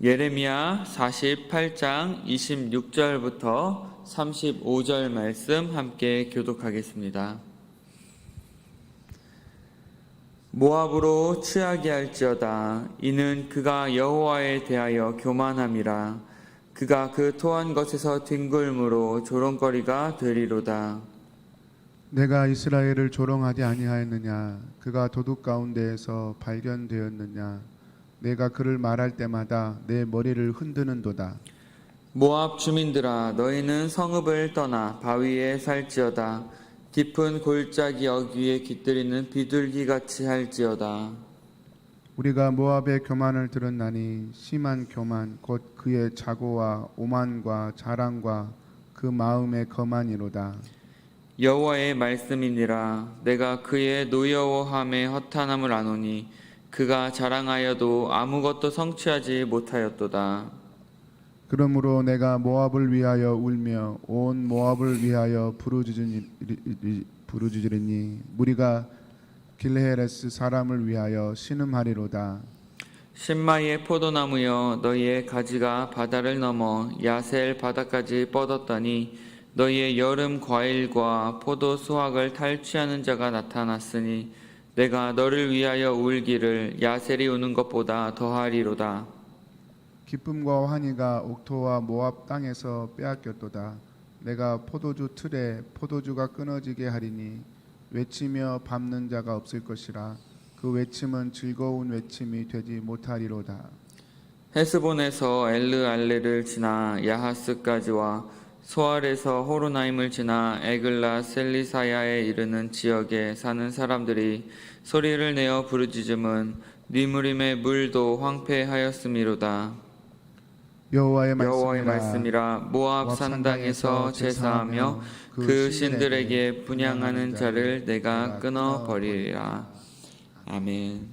예레미야 48장 26절부터 35절 말씀 함께 교독하겠습니다. 모압으로 취하게 할지어다. 이는 그가 여호와에 대하여 교만함이라. 그가 그 토한 것에서 뒹굴므로 조롱거리가 되리로다. 내가 이스라엘을 조롱하지 아니하였느냐? 그가 도둑 가운데에서 발견되었느냐? 내가 그를 말할 때마다 내 머리를 흔드는도다. 모압 주민들아, 너희는 성읍을 떠나 바위에 살지어다. 깊은 골짜기 어귀에 깃들이는 비둘기같이 할지어다. 우리가 모압의 교만을 들었나니 심한 교만 곧 그의 자고와 오만과 자랑과 그 마음의 거만이로다. 여호와의 말씀이니라. 내가 그의 노여워함의 허탄함을 아노니 그가 자랑하여도 아무것도 성취하지 못하였도다. 그러므로 내가 모압을 위하여 울며 온 모압을 위하여 부르짖으리니 무리가 길헤레스 사람을 위하여 신음하리로다. 신마의 포도나무여, 너희의 가지가 바다를 넘어 야셀 바다까지 뻗었더니 너희의 여름 과일과 포도 수확을 탈취하는 자가 나타났으니 내가 너를 위하여 울기를 야셀이 우는 것보다 더하리로다. 기쁨과 환희가 옥토와 모압 땅에서 빼앗겼도다. 내가 포도주 틀에 포도주가 끊어지게 하리니 외치며 밟는 자가 없을 것이라. 그 외침은 즐거운 외침이 되지 못하리로다. 헤스본에서 엘르알레를 지나 야하스까지와 소알에서 호로나임을 지나 에글라 셀리사야에 이르는 지역에 사는 사람들이 소리를 내어 부르짖음은 니무림의 물도 황폐하였음이로다. 여호와의 말씀이라. 모압 산당에서 제사하며 그 신들에게 분향하는 자를 내가 끊어버리리라. 아멘.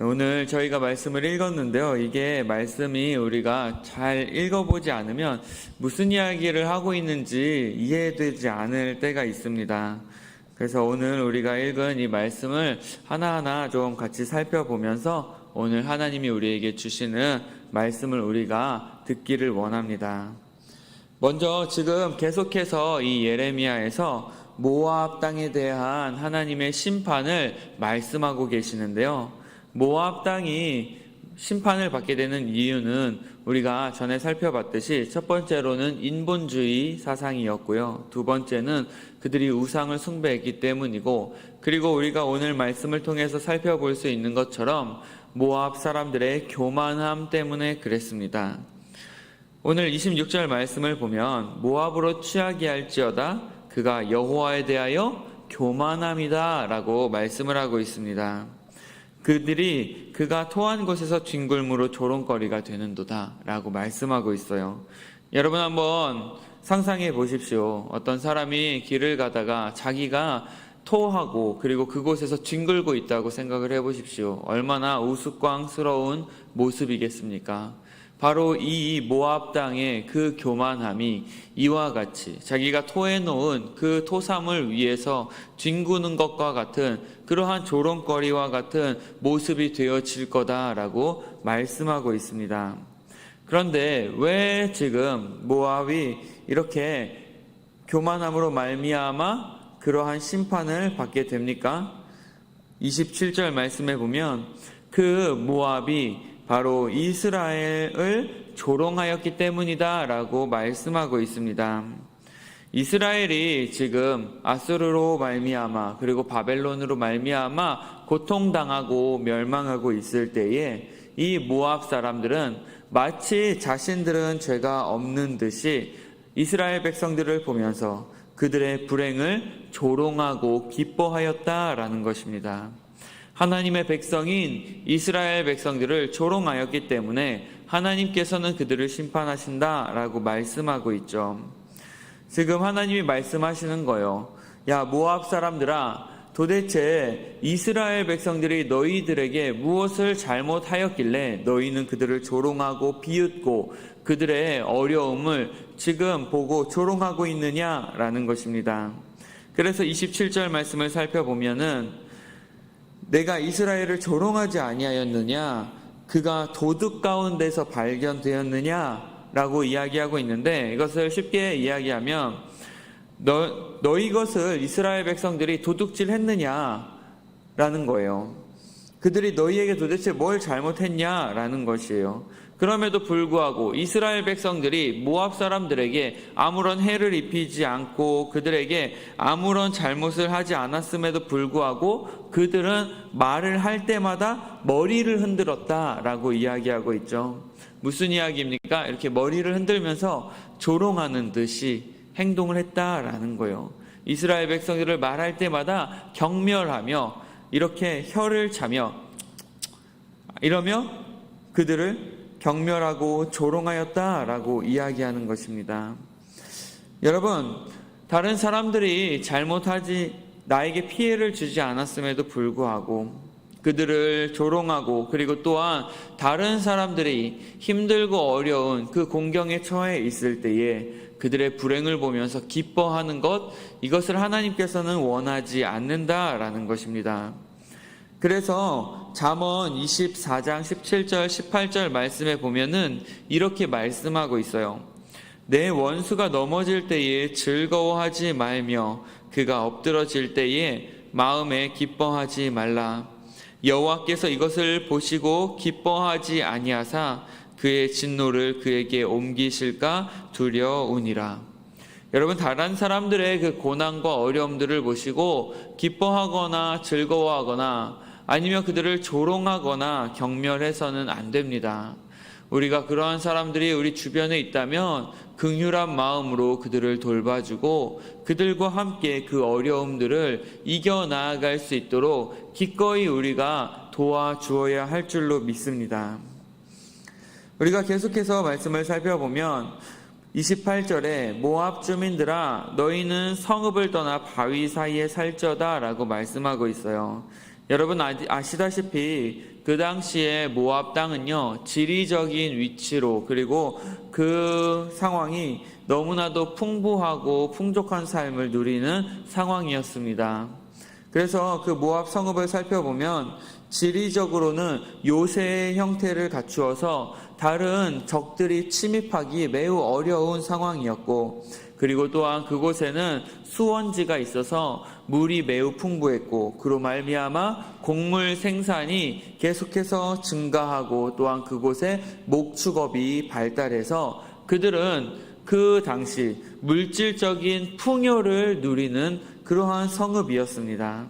오늘 저희가 말씀을 읽었는데요. 이게 말씀이 우리가 잘 읽어보지 않으면 무슨 이야기를 하고 있는지 이해되지 않을 때가 있습니다. 그래서 오늘 우리가 읽은 이 말씀을 하나하나 좀 같이 살펴보면서 오늘 하나님이 우리에게 주시는 말씀을 우리가 듣기를 원합니다. 먼저 지금 계속해서 이 예레미야에서 모압 땅에 대한 하나님의 심판을 말씀하고 계시는데요. 모압 땅이 심판을 받게 되는 이유는 우리가 전에 살펴봤듯이 첫 번째로는 인본주의 사상이었고요. 두 번째는 그들이 우상을 숭배했기 때문이고, 그리고 우리가 오늘 말씀을 통해서 살펴볼 수 있는 것처럼 모압 사람들의 교만함 때문에 그랬습니다. 오늘 26절 말씀을 보면 모압으로 취하게 할지어다 그가 여호와에 대하여 교만함이다 라고 말씀을 하고 있습니다. 그들이 그가 토한 곳에서 뒹굴므로 조롱거리가 되는도다 라고 말씀하고 있어요. 여러분 한번 상상해 보십시오. 어떤 사람이 길을 가다가 자기가 토하고 그리고 그곳에서 뒹굴고 있다고 생각을 해 보십시오. 얼마나 우스꽝스러운 모습이겠습니까? 바로 이 모압 땅의 그 교만함이 이와 같이 자기가 토해놓은 그 토삼을 위해서 뒹구는 것과 같은 그러한 조롱거리와 같은 모습이 되어질 거다라고 말씀하고 있습니다. 그런데 왜 지금 모압이 이렇게 교만함으로 말미암아 그러한 심판을 받게 됩니까? 27절 말씀에 보면 그 모압이 바로 이스라엘을 조롱하였기 때문이다 라고 말씀하고 있습니다. 이스라엘이 지금 아수르로 말미암아 그리고 바벨론으로 말미암아 고통당하고 멸망하고 있을 때에 이 모압 사람들은 마치 자신들은 죄가 없는 듯이 이스라엘 백성들을 보면서 그들의 불행을 조롱하고 기뻐하였다라는 것입니다. 하나님의 백성인 이스라엘 백성들을 조롱하였기 때문에 하나님께서는 그들을 심판하신다라고 말씀하고 있죠. 지금 하나님이 말씀하시는 거예요. 야, 모압 사람들아, 도대체 이스라엘 백성들이 너희들에게 무엇을 잘못하였길래 너희는 그들을 조롱하고 비웃고 그들의 어려움을 지금 보고 조롱하고 있느냐라는 것입니다. 그래서 27절 말씀을 살펴보면은 내가 이스라엘을 조롱하지 아니하였느냐? 그가 도둑 가운데서 발견되었느냐라고 이야기하고 있는데, 이것을 쉽게 이야기하면 너희 것을 이스라엘 백성들이 도둑질했느냐라는 거예요. 그들이 너희에게 도대체 뭘 잘못했냐라는 것이에요. 그럼에도 불구하고 이스라엘 백성들이 모압 사람들에게 아무런 해를 입히지 않고 그들에게 아무런 잘못을 하지 않았음에도 불구하고 그들은 말을 할 때마다 머리를 흔들었다라고 이야기하고 있죠. 무슨 이야기입니까? 이렇게 머리를 흔들면서 조롱하는 듯이 행동을 했다라는 거예요. 이스라엘 백성들을 말할 때마다 경멸하며 이렇게 혀를 차며 이러며 그들을 경멸하고 조롱하였다라고 이야기하는 것입니다. 여러분, 다른 사람들이 잘못하지 나에게 피해를 주지 않았음에도 불구하고 그들을 조롱하고, 그리고 또한 다른 사람들이 힘들고 어려운 그 공경에 처해 있을 때에 그들의 불행을 보면서 기뻐하는 것, 이것을 하나님께서는 원하지 않는다라는 것입니다. 그래서 잠언 24장 17절 18절 말씀에 보면은 이렇게 말씀하고 있어요. 내 원수가 넘어질 때에 즐거워하지 말며 그가 엎드러질 때에 마음에 기뻐하지 말라. 여호와께서 이것을 보시고 기뻐하지 아니하사 그의 진노를 그에게 옮기실까 두려우니라. 여러분, 다른 사람들의 그 고난과 어려움들을 보시고 기뻐하거나 즐거워하거나 아니면 그들을 조롱하거나 경멸해서는 안 됩니다. 우리가 그러한 사람들이 우리 주변에 있다면 긍휼한 마음으로 그들을 돌봐주고 그들과 함께 그 어려움들을 이겨나아갈 수 있도록 기꺼이 우리가 도와주어야 할 줄로 믿습니다. 우리가 계속해서 말씀을 살펴보면 28절에 모압 주민들아 너희는 성읍을 떠나 바위 사이에 살쩌다 라고 말씀하고 있어요. 여러분 아시다시피 그 당시에 모압 땅은요, 지리적인 위치로, 그리고 그 상황이 너무나도 풍부하고 풍족한 삶을 누리는 상황이었습니다. 그래서 그 모압 성읍을 살펴보면 지리적으로는 요새의 형태를 갖추어서 다른 적들이 침입하기 매우 어려운 상황이었고, 그리고 또한 그곳에는 수원지가 있어서 물이 매우 풍부했고, 그로 말미암아 곡물 생산이 계속해서 증가하고, 또한 그곳에 목축업이 발달해서 그들은 그 당시 물질적인 풍요를 누리는 그러한 성읍이었습니다.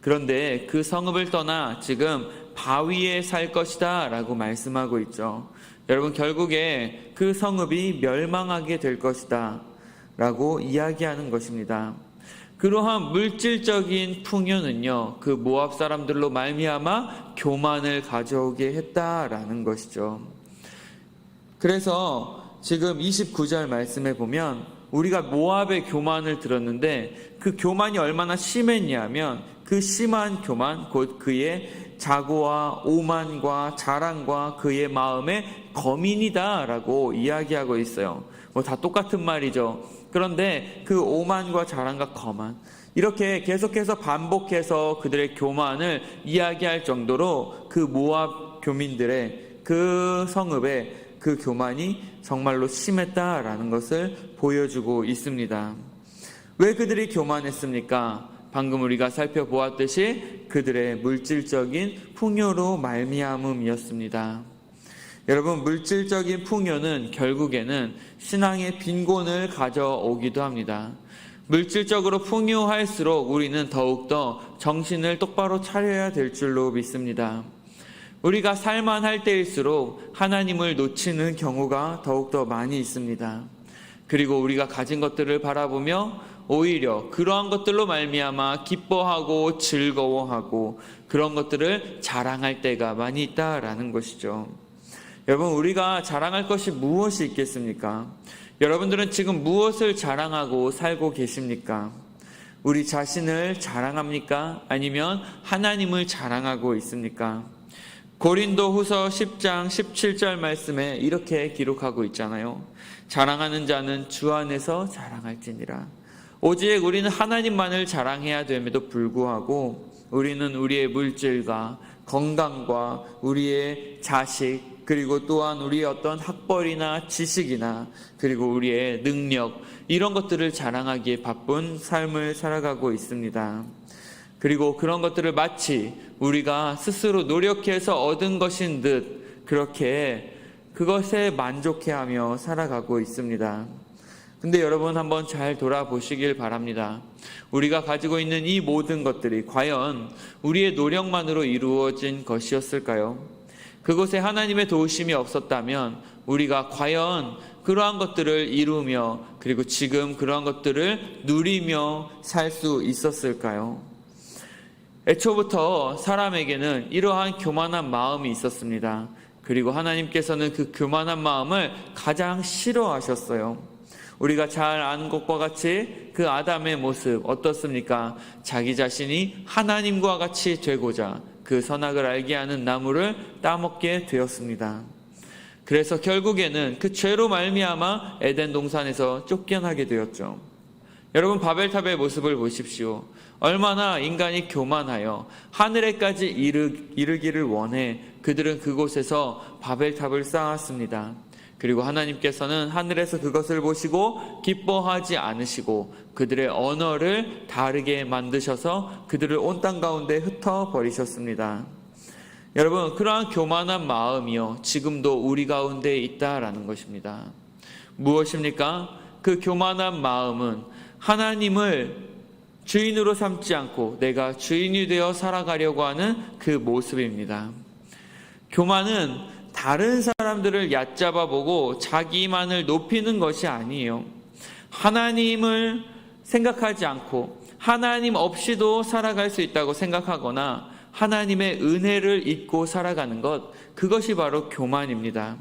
그런데 그 성읍을 떠나 지금 바위에 살 것이다 라고 말씀하고 있죠. 여러분, 결국에 그 성읍이 멸망하게 될 것이다 라고 이야기하는 것입니다. 그러한 물질적인 풍요는요, 그 모압 사람들로 말미암아 교만을 가져오게 했다라는 것이죠. 그래서 지금 29절 말씀에 보면 우리가 모압의 교만을 들었는데 그 교만이 얼마나 심했냐면 그 심한 교만, 곧 그의 자고와 오만과 자랑과 그의 마음의 거민이다라고 이야기하고 있어요. 뭐 다 똑같은 말이죠. 그런데 그 오만과 자랑과 거만, 이렇게 계속해서 반복해서 그들의 교만을 이야기할 정도로 그 모압 교민들의 그 성읍의 그 교만이 정말로 심했다라는 것을 보여주고 있습니다. 왜 그들이 교만했습니까? 방금 우리가 살펴보았듯이 그들의 물질적인 풍요로 말미암음이었습니다. 여러분, 물질적인 풍요는 결국에는 신앙의 빈곤을 가져오기도 합니다. 물질적으로 풍요할수록 우리는 더욱더 정신을 똑바로 차려야 될 줄로 믿습니다. 우리가 살만할 때일수록 하나님을 놓치는 경우가 더욱더 많이 있습니다. 그리고 우리가 가진 것들을 바라보며 오히려 그러한 것들로 말미암아 기뻐하고 즐거워하고 그런 것들을 자랑할 때가 많이 있다라는 것이죠. 여러분, 우리가 자랑할 것이 무엇이 있겠습니까? 여러분들은 지금 무엇을 자랑하고 살고 계십니까? 우리 자신을 자랑합니까? 아니면 하나님을 자랑하고 있습니까? 고린도후서 10장 17절 말씀에 이렇게 기록하고 있잖아요. 자랑하는 자는 주 안에서 자랑할지니라. 오직 우리는 하나님만을 자랑해야 됨에도 불구하고 우리는 우리의 물질과 건강과 우리의 자식, 그리고 또한 우리의 어떤 학벌이나 지식이나 그리고 우리의 능력, 이런 것들을 자랑하기에 바쁜 삶을 살아가고 있습니다. 그리고 그런 것들을 마치 우리가 스스로 노력해서 얻은 것인 듯 그렇게 그것에 만족해하며 살아가고 있습니다. 근데 여러분 한번 잘 돌아보시길 바랍니다. 우리가 가지고 있는 이 모든 것들이 과연 우리의 노력만으로 이루어진 것이었을까요? 그곳에 하나님의 도우심이 없었다면 우리가 과연 그러한 것들을 이루며 그리고 지금 그러한 것들을 누리며 살 수 있었을까요? 애초부터 사람에게는 이러한 교만한 마음이 있었습니다. 그리고 하나님께서는 그 교만한 마음을 가장 싫어하셨어요. 우리가 잘 아는 것과 같이 그 아담의 모습 어떻습니까? 자기 자신이 하나님과 같이 되고자 그 선악을 알게 하는 나무를 따먹게 되었습니다. 그래서 결국에는 그 죄로 말미암아 에덴 동산에서 쫓겨나게 되었죠. 여러분 바벨탑의 모습을 보십시오. 얼마나 인간이 교만하여 하늘에까지 이르기를 원해 그들은 그곳에서 바벨탑을 쌓았습니다. 그리고 하나님께서는 하늘에서 그것을 보시고 기뻐하지 않으시고 그들의 언어를 다르게 만드셔서 그들을 온 땅 가운데 흩어버리셨습니다. 여러분 그러한 교만한 마음이요 지금도 우리 가운데 있다라는 것입니다. 무엇입니까? 그 교만한 마음은 하나님을 주인으로 삼지 않고 내가 주인이 되어 살아가려고 하는 그 모습입니다. 교만은 다른 사람들을 얕잡아 보고 자기만을 높이는 것이 아니에요. 하나님을 생각하지 않고 하나님 없이도 살아갈 수 있다고 생각하거나 하나님의 은혜를 잊고 살아가는 것, 그것이 바로 교만입니다.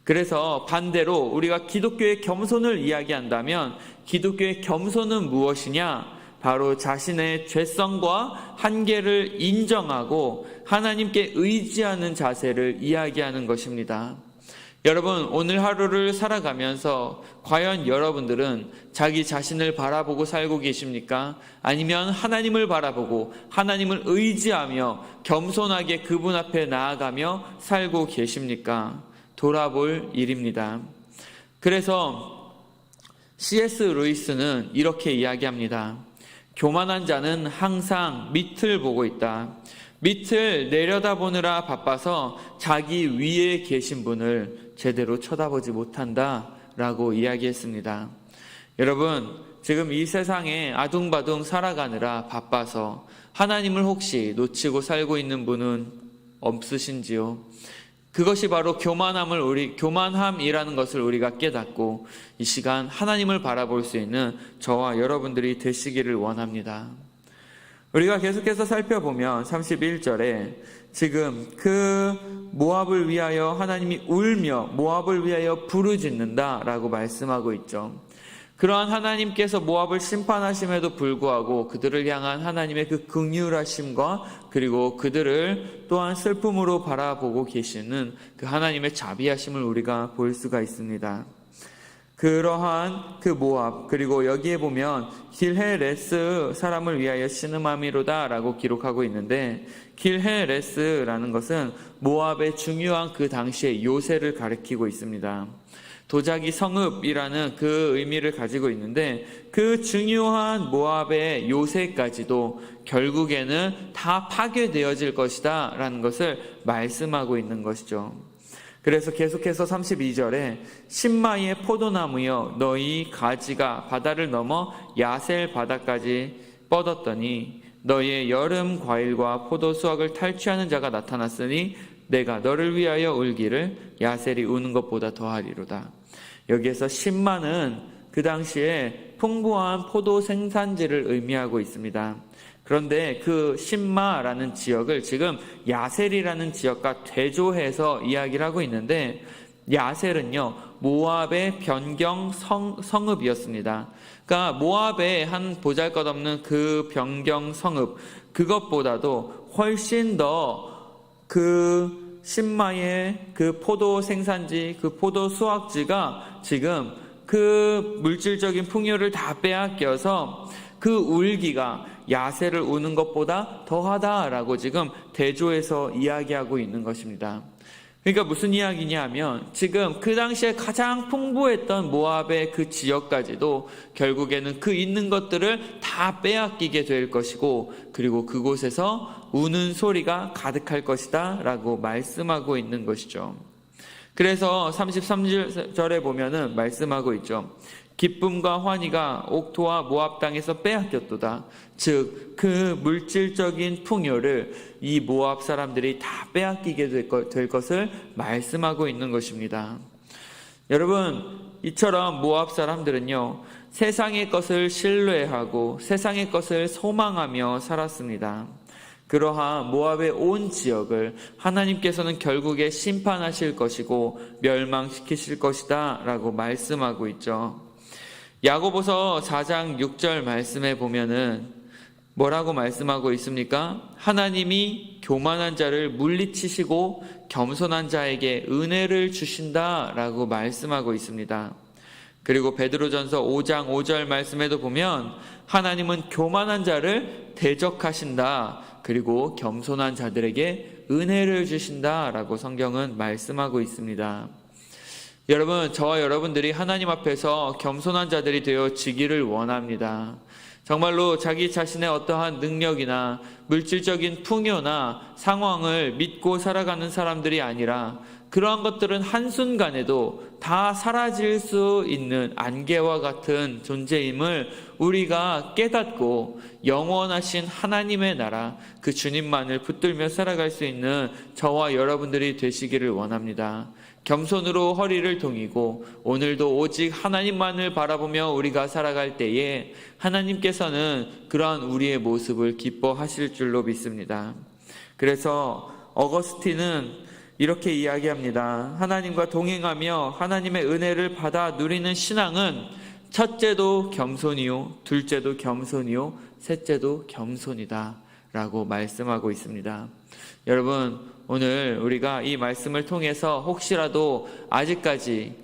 그래서 반대로 우리가 기독교의 겸손을 이야기한다면 기독교의 겸손은 무엇이냐? 바로 자신의 죄성과 한계를 인정하고 하나님께 의지하는 자세를 이야기하는 것입니다. 여러분 오늘 하루를 살아가면서 과연 여러분들은 자기 자신을 바라보고 살고 계십니까? 아니면 하나님을 바라보고 하나님을 의지하며 겸손하게 그분 앞에 나아가며 살고 계십니까? 돌아볼 일입니다. 그래서 C.S. 루이스는 이렇게 이야기합니다. 교만한 자는 항상 밑을 보고 있다. 밑을 내려다보느라 바빠서 자기 위에 계신 분을 제대로 쳐다보지 못한다 라고 이야기했습니다. 여러분 지금 이 세상에 아둥바둥 살아가느라 바빠서 하나님을 혹시 놓치고 살고 있는 분은 없으신지요? 그것이 바로 교만함이라는 것을 우리가 깨닫고 이 시간 하나님을 바라볼 수 있는 저와 여러분들이 되시기를 원합니다. 우리가 계속해서 살펴보면 31절에 지금 그 모압을 위하여 하나님이 울며 모압을 위하여 부르짖는다 라고 말씀하고 있죠. 그러한 하나님께서 모압을 심판하심에도 불구하고 그들을 향한 하나님의 그 긍휼하심과 그리고 그들을 또한 슬픔으로 바라보고 계시는 그 하나님의 자비하심을 우리가 볼 수가 있습니다. 그러한 그 모압, 그리고 여기에 보면 길헤레스 사람을 위하여 신음함이로다 라고 기록하고 있는데 길헤레스라는 것은 모압의 중요한 그 당시의 요새를 가리키고 있습니다. 도자기 성읍이라는 그 의미를 가지고 있는데 그 중요한 모압의 요새까지도 결국에는 다 파괴되어질 것이다 라는 것을 말씀하고 있는 것이죠. 그래서 계속해서 32절에 신마의 포도나무여 너희 가지가 바다를 넘어 야셀 바다까지 뻗었더니 너희의 여름 과일과 포도 수확을 탈취하는 자가 나타났으니 내가 너를 위하여 울기를 야셀이 우는 것보다 더하리로다. 여기에서 신마는 그 당시에 풍부한 포도 생산지를 의미하고 있습니다. 그런데 그 신마라는 지역을 지금 야셀이라는 지역과 대조해서 이야기를 하고 있는데 야셀은요 모압의 변경 성읍이었습니다. 그러니까 모압의 한 보잘것없는 그 변경 성읍, 그것보다도 훨씬 더 그 신마의 그 포도 생산지, 그 포도 수확지가 지금 그 물질적인 풍요를 다 빼앗겨서 그 울기가 야세를 우는 것보다 더하다라고 지금 대조해서 이야기하고 있는 것입니다. 그러니까 무슨 이야기냐 하면 지금 그 당시에 가장 풍부했던 모압의 그 지역까지도 결국에는 그 있는 것들을 다 빼앗기게 될 것이고, 그리고 그곳에서 우는 소리가 가득할 것이다 라고 말씀하고 있는 것이죠. 그래서 33절에 보면은 말씀하고 있죠. 기쁨과 환희가 옥토와 모압 땅에서 빼앗겼도다. 즉 그 물질적인 풍요를 이 모압 사람들이 다 빼앗기게 될 것을 말씀하고 있는 것입니다. 여러분, 이처럼 모압 사람들은요, 세상의 것을 신뢰하고 세상의 것을 소망하며 살았습니다. 그러한 모압의 온 지역을 하나님께서는 결국에 심판하실 것이고 멸망시키실 것이다 라고 말씀하고 있죠. 야고보서 4장 6절 말씀에 보면은 뭐라고 말씀하고 있습니까? 하나님이 교만한 자를 물리치시고 겸손한 자에게 은혜를 주신다 라고 말씀하고 있습니다. 그리고 베드로전서 5장 5절 말씀에도 보면 하나님은 교만한 자를 대적하신다, 그리고 겸손한 자들에게 은혜를 주신다 라고 성경은 말씀하고 있습니다. 여러분, 저와 여러분들이 하나님 앞에서 겸손한 자들이 되어지기를 원합니다. 정말로 자기 자신의 어떠한 능력이나 물질적인 풍요나 상황을 믿고 살아가는 사람들이 아니라 그러한 것들은 한순간에도 다 사라질 수 있는 안개와 같은 존재임을 우리가 깨닫고 영원하신 하나님의 나라, 그 주님만을 붙들며 살아갈 수 있는 저와 여러분들이 되시기를 원합니다. 겸손으로 허리를 동이고 오늘도 오직 하나님만을 바라보며 우리가 살아갈 때에 하나님께서는 그러한 우리의 모습을 기뻐하실 줄로 믿습니다. 그래서 어거스틴은 이렇게 이야기합니다. 하나님과 동행하며 하나님의 은혜를 받아 누리는 신앙은 첫째도 겸손이요, 둘째도 겸손이요, 셋째도 겸손이다 라고 말씀하고 있습니다. 여러분, 오늘 우리가 이 말씀을 통해서 혹시라도 아직까지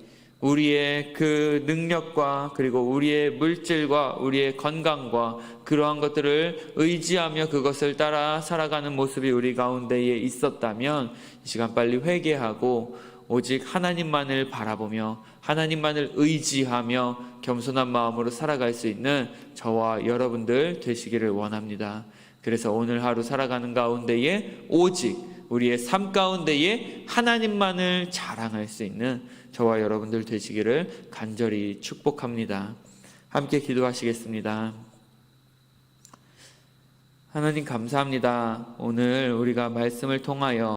우리의 그 능력과 그리고 우리의 물질과 우리의 건강과 그러한 것들을 의지하며 그것을 따라 살아가는 모습이 우리 가운데에 있었다면 이 시간 빨리 회개하고 오직 하나님만을 바라보며 하나님만을 의지하며 겸손한 마음으로 살아갈 수 있는 저와 여러분들 되시기를 원합니다. 그래서 오늘 하루 살아가는 가운데에 오직 우리의 삶 가운데에 하나님만을 자랑할 수 있는 저와 여러분들 되시기를 간절히 축복합니다. 함께 기도하시겠습니다. 하나님 감사합니다. 오늘 우리가 말씀을 통하여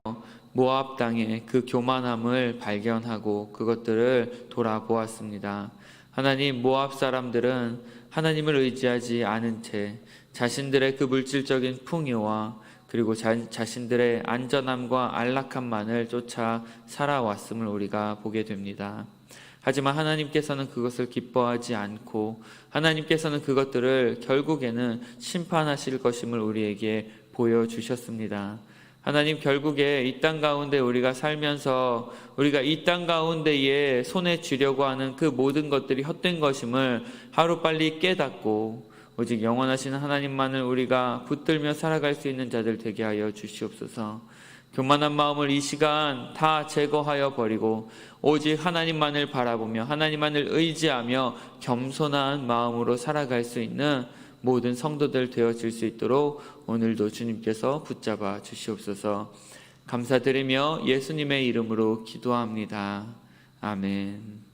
모압 땅의 그 교만함을 발견하고 그것들을 돌아보았습니다. 하나님, 모압 사람들은 하나님을 의지하지 않은 채 자신들의 그 물질적인 풍요와 그리고 자신들의 안전함과 안락함만을 쫓아 살아왔음을 우리가 보게 됩니다. 하지만 하나님께서는 그것을 기뻐하지 않고 하나님께서는 그것들을 결국에는 심판하실 것임을 우리에게 보여주셨습니다. 하나님, 결국에 이 땅 가운데 우리가 살면서 우리가 이 땅 가운데에 손에 쥐려고 하는 그 모든 것들이 헛된 것임을 하루빨리 깨닫고 오직 영원하신 하나님만을 우리가 붙들며 살아갈 수 있는 자들 되게 하여 주시옵소서. 교만한 마음을 이 시간 다 제거하여 버리고 오직 하나님만을 바라보며 하나님만을 의지하며 겸손한 마음으로 살아갈 수 있는 모든 성도들 되어질 수 있도록 오늘도 주님께서 붙잡아 주시옵소서. 감사드리며 예수님의 이름으로 기도합니다. 아멘.